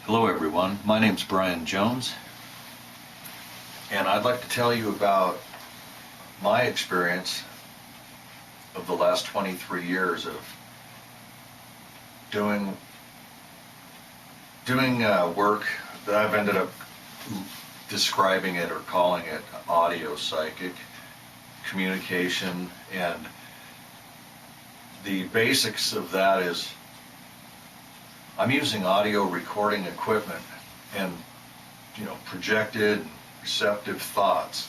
Hello everyone, my name's Brian Jones, and I'd like to tell you about my experience of the last 23 years of doing work that I've ended up describing it or calling it audio psychic communication. And the basics of that is I'm using audio recording equipment and projected receptive thoughts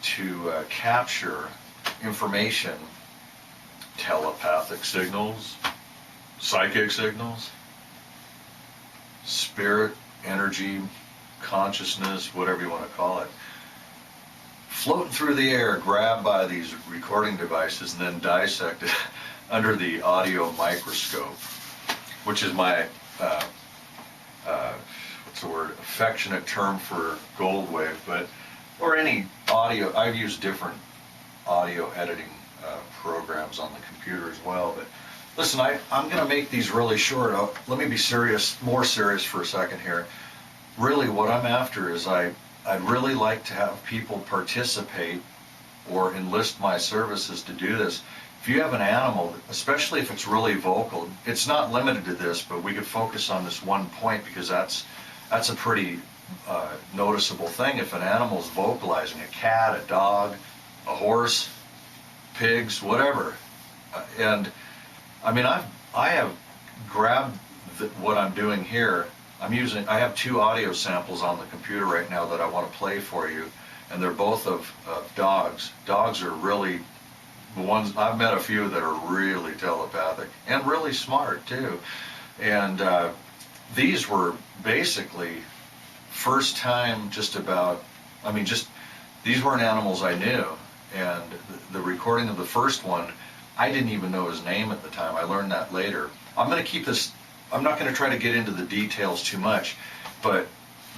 to capture information, telepathic signals, psychic signals, spirit, energy, consciousness, whatever you want to call it, floating through the air, grabbed by these recording devices and then dissected under the audio microscope, which is my affectionate term for gold wave, or any audio. I've used different audio editing programs on the computer as well. But listen, I'm going to make these really short. Let me be more serious for a second here. Really, what I'm after is I'd really like to have people participate or enlist my services to do this. If you have an animal, especially if it's really vocal, it's not limited to this, but we could focus on this one point because that's a pretty noticeable thing. If an animal's vocalizing, a cat, a dog, a horse, pigs, whatever, and I mean I have grabbed what I'm doing here. I have two audio samples on the computer right now that I want to play for you, and they're both of dogs. Dogs are really the ones, I've met a few that are really telepathic and really smart too. And these were basically first time these weren't animals I knew. And the recording of the first one, I didn't even know his name at the time. I learned that later. I'm going to keep this, I'm not going to try to get into the details too much, but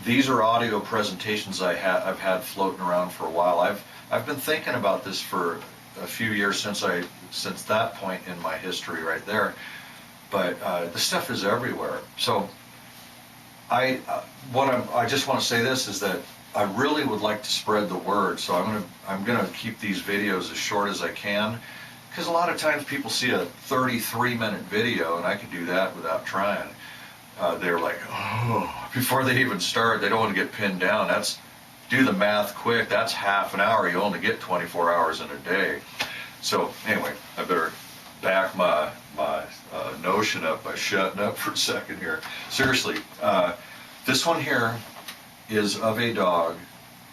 these are audio presentations I've had floating around for a while. I've been thinking about this for a few years since that point in my history right there. But the stuff is everywhere. So I just want to say this is that I really would like to spread the word. So I'm gonna keep these videos as short as I can, because a lot of times people see a 33-minute video, and I could do that without trying. They're like, oh, before they even start, they don't want to get pinned down. Do the math quick. That's half an hour. You only get 24 hours in a day. So anyway, I better back my notion up by shutting up for a second here. Seriously, this one here is of a dog,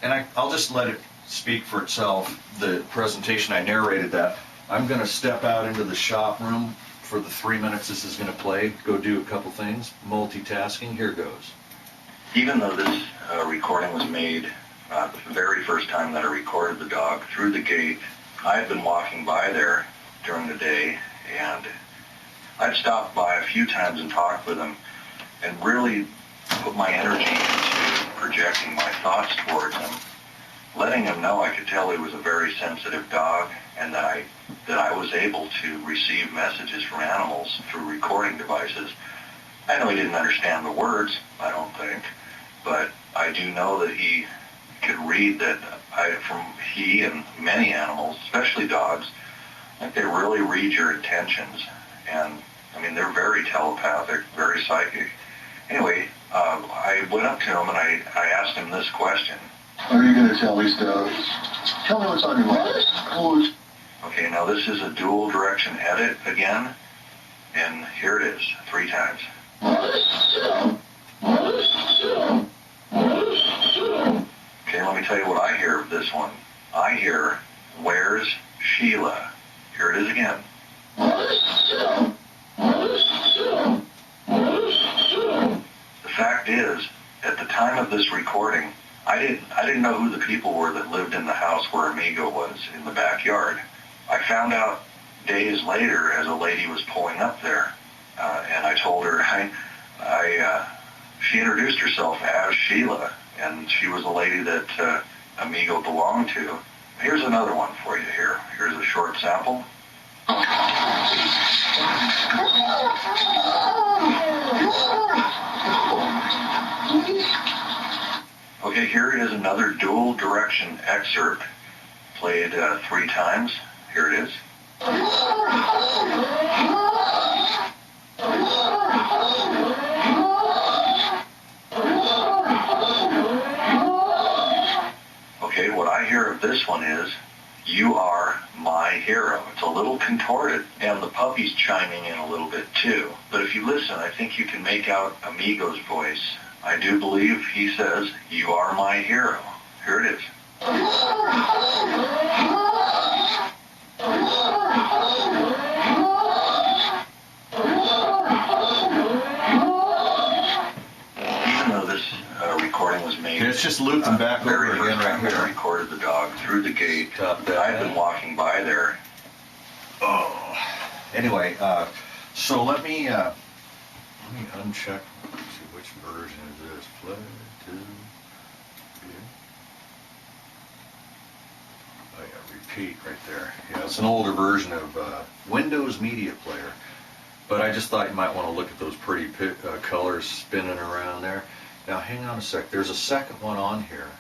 and I'll just let it speak for itself. The presentation, I narrated that. I'm going to step out into the shop room for the 3 minutes this is going to play, go do a couple things, multitasking. Here goes. Even though this recording was made the very first time that I recorded the dog through the gate, I had been walking by there during the day, and I'd stopped by a few times and talked with him and really put my energy into projecting my thoughts towards him, letting him know I could tell he was a very sensitive dog, and that I was able to receive messages from animals through recording devices. I know he didn't understand the words, I don't think, but I do know that he could read that he and many animals, especially dogs, like they really read your intentions. And I mean, they're very telepathic, very psychic. Anyway, I went up to him and I asked him this question. What are you going to tell these dogs? Tell me what's on your mind. Okay, now this is a dual direction edit again, and here it is, 3 times. Okay, let me tell you what I hear of this one. I hear, "Where's Sheila?" Here it is again. The fact is, at the time of this recording, I didn't know who the people were that lived in the house where Amigo was in the backyard. I found out days later as a lady was pulling up there, and I told her, she introduced herself as Sheila, and she was a lady that Amigo belonged to. Here's another one for you here. Here's a short sample. is another dual direction excerpt played 3 times. Here it is. Okay, what I hear of this one is, "You are my hero." It's a little contorted, and the puppy's chiming in a little bit too. But if you listen, I think you can make out Amigo's voice. I do believe he says, "You are my hero." Here it is. Even though this recording was made, Let's just loop them back over very again first right time that I here. recorded the dog through the gate. Stop that. I've been walking by there. Oh. Anyway, so let me uncheck. Let's see which version is this. Play to view. Oh yeah, repeat right there. Yeah, it's an older version of Windows Media Player. But I just thought you might want to look at those pretty colors spinning around there. Now hang on a sec. There's a second one on here.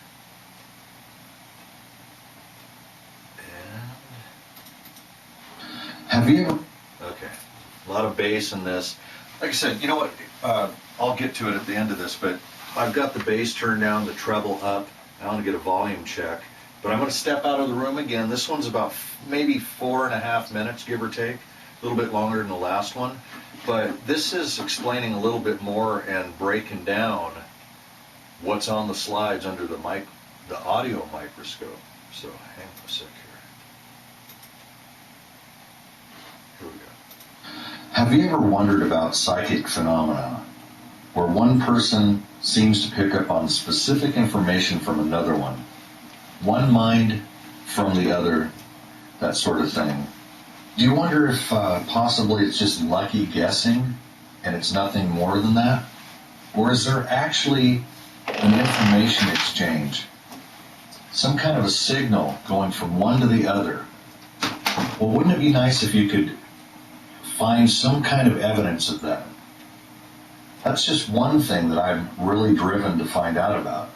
And Have you ever? okay, a lot of bass in this. Like I said, you know what? I'll get to it at the end of this, but I've got the bass turned down, the treble up. I want to get a volume check. But I'm going to step out of the room again. This one's about maybe 4.5 minutes, give or take. A little bit longer than the last one. But this is explaining a little bit more and breaking down what's on the slides under the audio microscope. So hang on a sec here. Here we go. Have you ever wondered about psychic phenomena, where one person seems to pick up on specific information from another one mind from the other, that sort of thing? Do you wonder if possibly it's just lucky guessing and it's nothing more than that? Or is there actually an information exchange, some kind of a signal going from one to the other? Well, wouldn't it be nice if you could find some kind of evidence of that? That's just one thing that I'm really driven to find out about.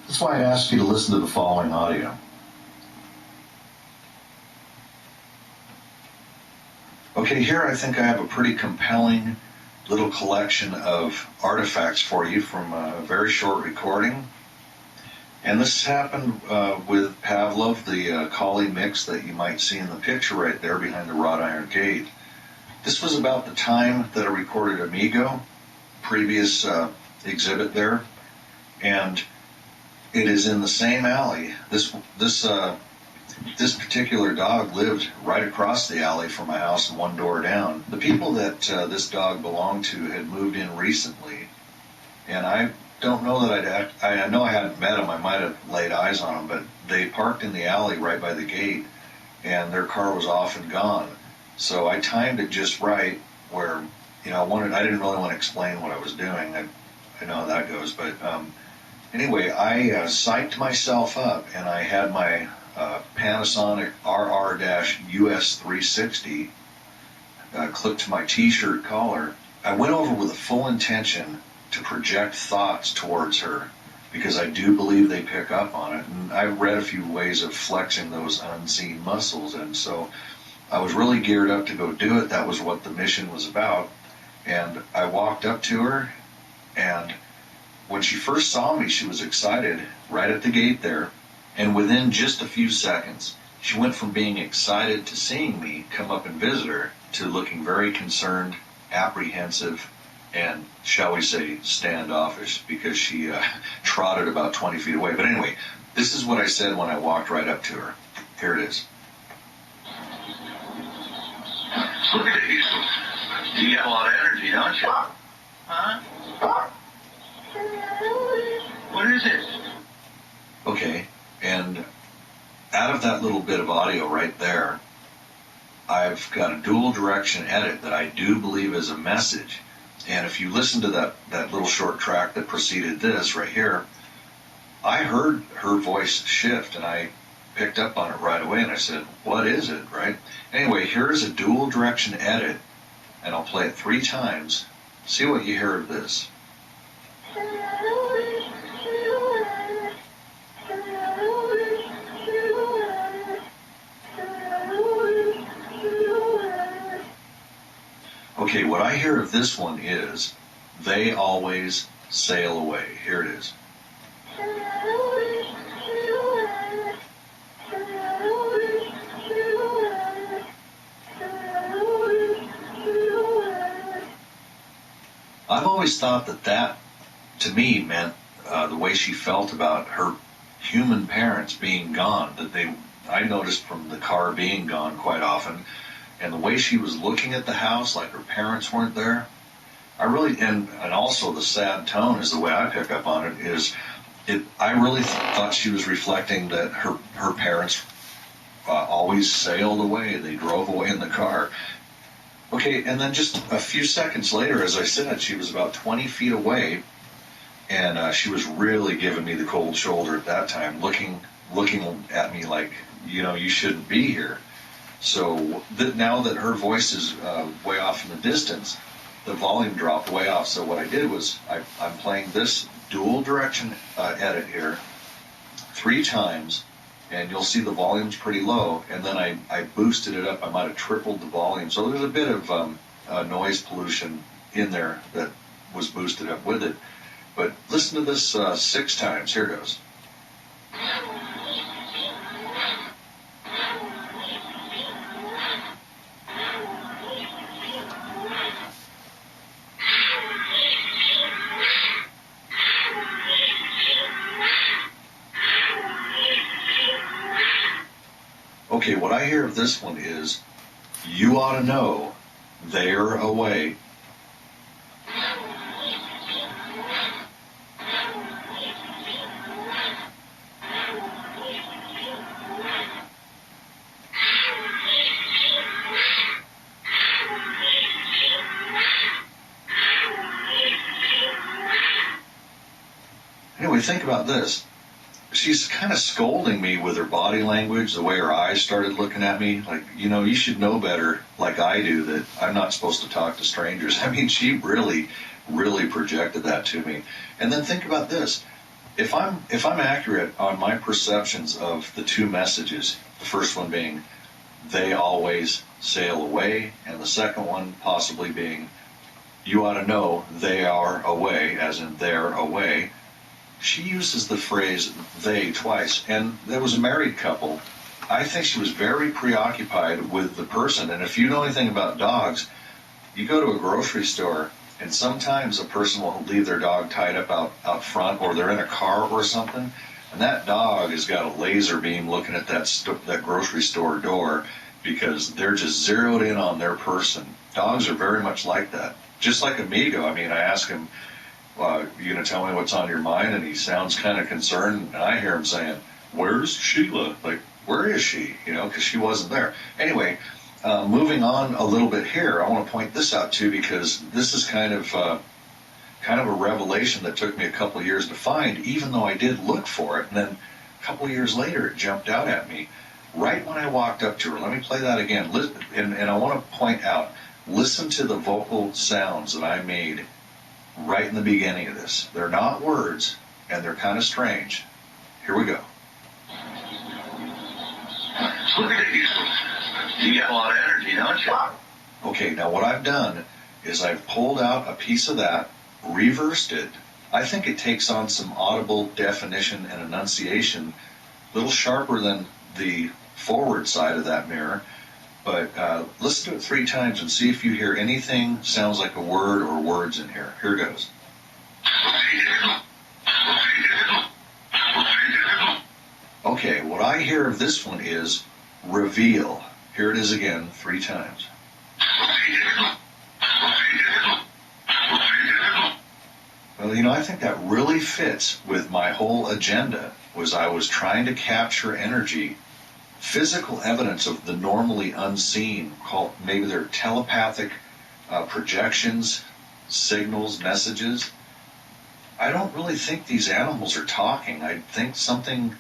That's why I asked you to listen to the following audio. Okay, here I think I have a pretty compelling little collection of artifacts for you from a very short recording. And this happened with Pavlov, the collie mix that you might see in the picture right there behind the wrought iron gate. This was about the time that I recorded Amigo, previous exhibit there, and it is in the same alley. This particular dog lived right across the alley from my house and one door down. The people that this dog belonged to had moved in recently, and I don't know that I know I hadn't met them. I might have laid eyes on them, but they parked in the alley right by the gate, and their car was off and gone. So I timed it just right where, I didn't really want to explain what I was doing. I know how that goes, but anyway, I psyched myself up, and I had my Panasonic RR-US 360 clipped to my t-shirt collar. I went over with a full intention to project thoughts towards her, because I do believe they pick up on it. And I read a few ways of flexing those unseen muscles, and so I was really geared up to go do it. That was what the mission was about. And I walked up to her, and when she first saw me, she was excited right at the gate there. And within just a few seconds, she went from being excited to seeing me come up and visit her to looking very concerned, apprehensive, and, shall we say, standoffish, because she trotted about 20 feet away. But anyway, this is what I said when I walked right up to her. Here it is. Look at you. You got a lot of energy, don't you? Huh? What is it? Okay, and out of that little bit of audio right there, I've got a dual direction edit that I do believe is a message. And if you listen to that little short track that preceded this right here, I heard her voice shift, and I picked up on it right away, and I said, what is it, right? Anyway, here's a dual direction edit, and I'll play it 3 times. See what you hear of this. Okay, what I hear of this one is, they always sail away. Here it is. I've always thought that to me meant the way she felt about her human parents being gone. I noticed from the car being gone quite often, and the way she was looking at the house, like her parents weren't there. And also the sad tone is the way I pick up on it. I really thought she was reflecting that her parents always sailed away. They drove away in the car. Okay, and then just a few seconds later, as I said, she was about 20 feet away, and she was really giving me the cold shoulder at that time, looking at me like, you shouldn't be here. So now that her voice is way off in the distance, the volume dropped way off. So what I did was I'm playing this dual direction edit here 3 times, and you'll see the volume's pretty low, and then I boosted it up. I might have tripled the volume. So there's a bit of noise pollution in there that was boosted up with it. But listen to this 6 times. Here goes. Okay, what I hear of this one is, you ought to know they're away. Anyway, think about this. She's kind of scolding me with her body language, the way her eyes started looking at me, like, you should know better, like I do, that I'm not supposed to talk to strangers. I mean, she really, really projected that to me. And then think about this. If I'm accurate on my perceptions of the 2 messages, the first one being, they always sail away, and the second one possibly being, you ought to know they are away, as in they're away, she uses the phrase they twice, and there was a married couple. I think she was very preoccupied with the person, and if you know anything about dogs, you go to a grocery store, and sometimes a person will leave their dog tied up out front, or they're in a car or something, and that dog has got a laser beam looking at that grocery store door, because they're just zeroed in on their person. Dogs are very much like that. Just like Amigo. I mean, I ask him, you going to tell me what's on your mind? And he sounds kind of concerned, and I hear him saying, where's Sheila? Like, where is she? Because she wasn't there. Anyway, moving on a little bit here, I want to point this out too, because this is kind of a revelation that took me a couple of years to find, even though I did look for it. And then a couple of years later, it jumped out at me right when I walked up to her. Let me play that again. And I want to point out, listen to the vocal sounds that I made right in the beginning of this. They're not words, and they're kind of strange. Here we go. Look at you. You got a lot of energy, don't you? Okay, now what I've done is I've pulled out a piece of that, reversed it. I think it takes on some audible definition and enunciation, a little sharper than the forward side of that mirror. But listen to it 3 times and see if you hear anything sounds like a word or words in here. Here goes. Okay, what I hear of this one is reveal. Here it is again, 3 times. Well, I think that really fits with my whole agenda, was I was trying to capture energy, physical evidence of the normally unseen, called maybe they're telepathic projections, signals, messages. I don't really think these animals are talking. I think something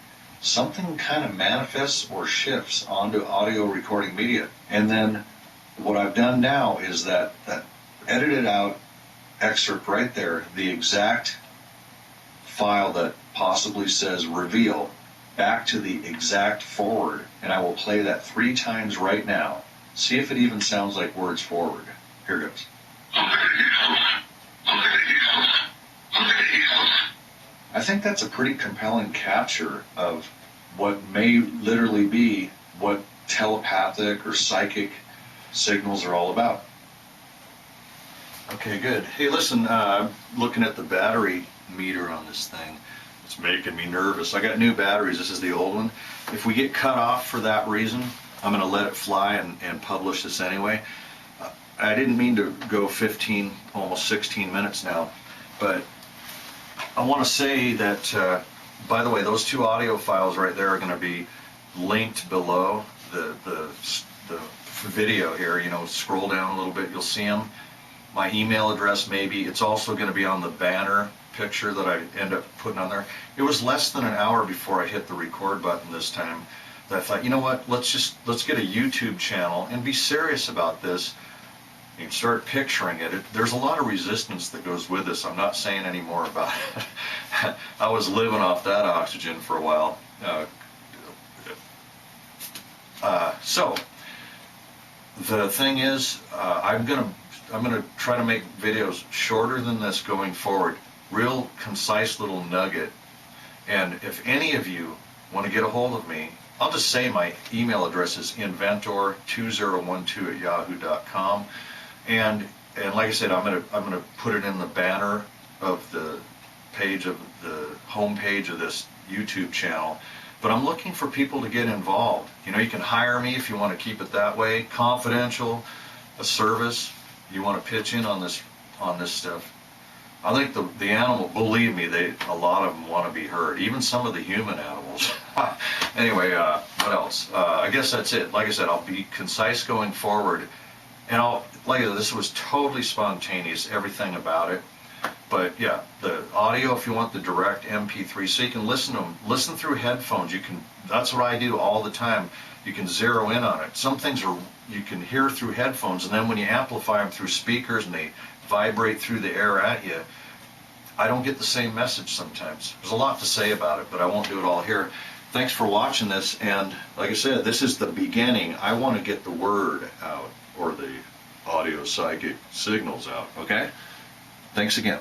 kind of manifests or shifts onto audio recording media. And then what I've done now is that edited out excerpt right there, the exact file that possibly says reveal, back to the exact forward, and I will play that 3 times right now. See if it even sounds like words forward. Here Here goes. I think that's a pretty compelling capture of what may literally be what telepathic or psychic signals are all about. Okay, good. Hey, listen, I'm looking at the battery meter on this thing. It's making me nervous. I got new batteries. This is the old one. If we get cut off for that reason, I'm going to let it fly and publish this anyway. I didn't mean to go 15, almost 16 minutes now, but I want to say that, by the way, those 2 audio files right there are going to be linked below the video here. You know, scroll down a little bit, you'll see them. My email address maybe. It's also going to be on the banner picture that I end up putting on there. It was less than an hour before I hit the record button this time that I thought, you know what, let's get a YouTube channel and be serious about this. You can start picturing it. There's a lot of resistance that goes with this. I'm not saying any more about it. I was living off that oxygen for a while. So the thing is, I'm gonna try to make videos shorter than this going forward. Real concise little nugget. And if any of you want to get a hold of me, I'll just say my email address is inventor2012@yahoo.com. And like I said, I'm gonna put it in the banner of the page of the home page of this YouTube channel. But I'm looking for people to get involved. You know, you can hire me if you want to keep it that way, confidential, a service. You want to pitch in on this stuff. I think the animal, believe me, a lot of them want to be heard. Even some of the human animals. Anyway, what else? I guess that's it. Like I said, I'll be concise going forward. And like I said, this was totally spontaneous, everything about it. But yeah, the audio, if you want the direct MP3, so you can listen to them, listen through headphones. That's what I do all the time. You can zero in on it. Some things you can hear through headphones, and then when you amplify them through speakers and they vibrate through the air at you, I don't get the same message sometimes. There's a lot to say about it, but I won't do it all here. Thanks for watching this, and like I said, this is the beginning. I want to get the word out, or the audio psychic signals out, okay? Thanks again.